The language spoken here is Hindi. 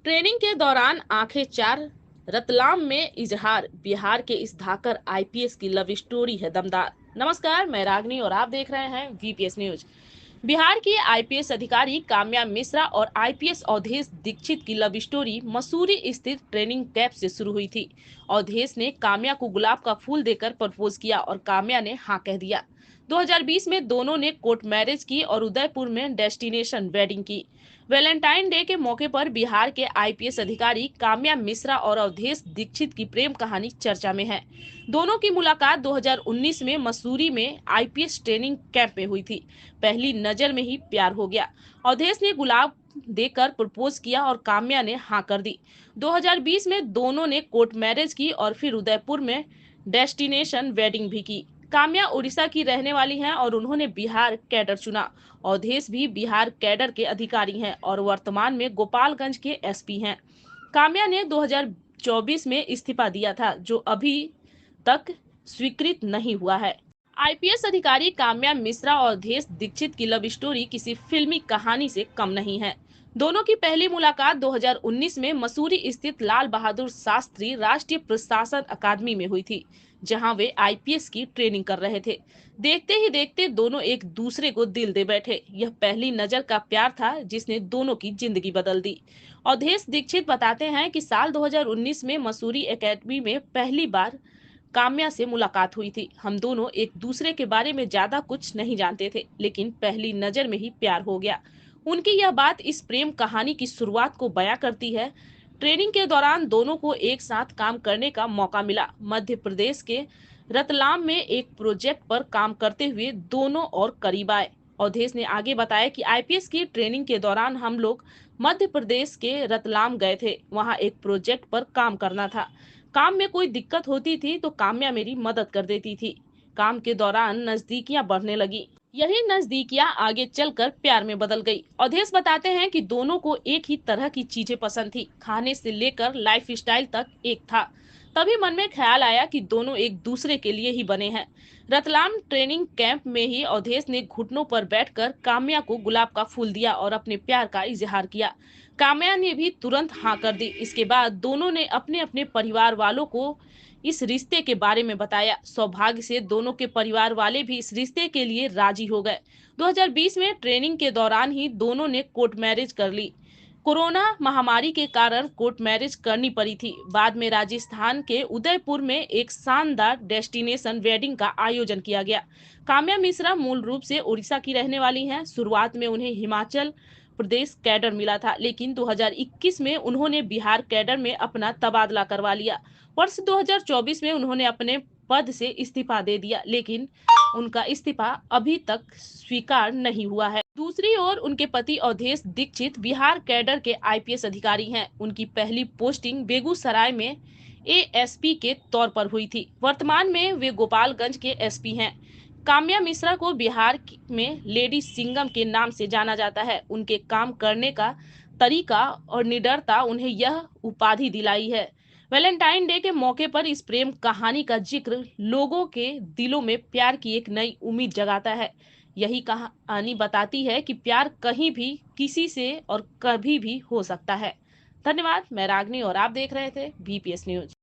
ट्रेनिंग के दौरान आंखें चार, रतलाम में इजहार, बिहार के इस धाकर आईपीएस की लव स्टोरी है दमदार। नमस्कार, मैं रागनी और आप देख रहे हैं वीपीएस न्यूज। बिहार की आईपीएस अधिकारी काम्या मिश्रा और आईपीएस अवधेश दीक्षित की लव स्टोरी मसूरी स्थित ट्रेनिंग कैंप से शुरू हुई थी। अवधेश ने काम्या को गुलाब का फूल देकर प्रपोज किया और काम्या ने हाँ कह दिया। 2020 में दोनों ने कोर्ट मैरिज की और उदयपुर में डेस्टिनेशन वेडिंग की। वैलेंटाइन डे के मौके पर बिहार के आईपीएस अधिकारी काम्या मिश्रा और अवधेश दीक्षित की प्रेम कहानी चर्चा में है। दोनों की मुलाकात 2019 में मसूरी में आईपीएस ट्रेनिंग कैंप में हुई थी। पहली नजर में ही प्यार हो गया। अवधेश ने गुलाब देकर प्रपोज किया और काम्या ने हाँ कर दी। 2020 में दोनों ने कोर्ट मैरिज की और फिर उदयपुर में डेस्टिनेशन वेडिंग भी की। काम्या उड़ीसा की रहने वाली हैं और उन्होंने बिहार कैडर चुना। अवधेश भी बिहार कैडर के अधिकारी हैं और वर्तमान में गोपालगंज के एसपी हैं। काम्या ने 2024 में इस्तीफा दिया था, जो अभी तक स्वीकृत नहीं हुआ है। आईपीएस अधिकारी काम्या मिश्रा और अवधेश दीक्षित की लव स्टोरी किसी फिल्मी कहानी से कम नहीं है। दोनों की पहली मुलाकात 2019 में मसूरी स्थित लाल बहादुर शास्त्री राष्ट्रीय प्रशासन अकादमी में हुई थी, जहां वे आईपीएस की ट्रेनिंग कर रहे थे। देखते ही देखते दोनों एक दूसरे को दिल दे बैठे। यह पहली नजर का प्यार था जिसने दोनों की जिंदगी बदल दी। अवधेश दीक्षित बताते हैं कि साल 2019 में मसूरी एकेडमी में पहली बार काम्या से मुलाकात हुई थी। हम दोनों एक दूसरे के बारे में ज्यादा कुछ नहीं जानते थे, लेकिन पहली नजर में ही प्यार हो गया। उनकी यह बात इस प्रेम कहानी की शुरुआत को बयां करती है। ट्रेनिंग के दौरान दोनों को एक साथ काम करने का मौका मिला। मध्य प्रदेश के रतलाम में एक प्रोजेक्ट पर काम करते हुए दोनों और करीब आए। अवधेश ने आगे बताया कि आईपीएस की ट्रेनिंग के दौरान हम लोग मध्य प्रदेश के रतलाम गए थे। वहां एक प्रोजेक्ट पर काम करना था। काम में कोई दिक्कत होती थी तो काम्या मेरी मदद कर देती थी। काम के दौरान नजदीकियां बढ़ने लगी। यही नजदीकियां आगे चलकर प्यार में बदल गई। अवधेश बताते हैं कि दोनों को एक ही तरह की चीजें पसंद थी, खाने से लेकर लाइफ स्टाइल तक एक था। तभी मन में ख्याल आया कि दोनों एक दूसरे के लिए ही बने हैं। रतलाम ट्रेनिंग कैंप में ही अवधेश ने घुटनों पर बैठकर काम्या को गुलाब का फूल दिया और अपने प्यार का इजहार किया। काम्या ने भी तुरंत हाँ कर दी। इसके बाद दोनों ने अपने अपने परिवार वालों को इस रिश्ते के बारे में बताया। सौभाग्य से दोनों के परिवार वाले भी इस रिश्ते के लिए राजी हो गए। 2020 में ट्रेनिंग के दौरान ही दोनों ने कोर्ट मैरिज कर ली। कोरोना महामारी के कारण कोर्ट मैरिज करनी पड़ी थी। बाद में राजस्थान के उदयपुर में एक शानदार डेस्टिनेशन वेडिंग का आयोजन किया गया। काम्या मिश्रा मूल रूप से उड़ीसा की रहने वाली हैं। शुरुआत में उन्हें हिमाचल प्रदेश कैडर मिला था, लेकिन 2021 में उन्होंने बिहार कैडर में अपना तबादला करवा लिया। वर्ष 2024 में उन्होंने अपने पद से इस्तीफा दे दिया, लेकिन उनका इस्तीफा अभी तक स्वीकार नहीं हुआ है। दूसरी ओर उनके पति अवधेश दीक्षित बिहार कैडर के आईपीएस अधिकारी हैं। उनकी पहली पोस्टिंग बेगूसराय में एएसपी के तौर पर हुई थी। वर्तमान में वे गोपालगंज के एसपी हैं। काम्या मिश्रा को बिहार में लेडी सिंगम के नाम से जाना जाता है। उनके काम करने का तरीका और निडरता उन्हें यह उपाधि दिलाई है। वैलेंटाइन डे के मौके पर इस प्रेम कहानी का जिक्र लोगों के दिलों में प्यार की एक नई उम्मीद जगाता है। यही कहानी बताती है कि प्यार कहीं भी किसी से और कभी भी हो सकता है। धन्यवाद। मैं रागनी और आप देख रहे थे बीपीएस न्यूज।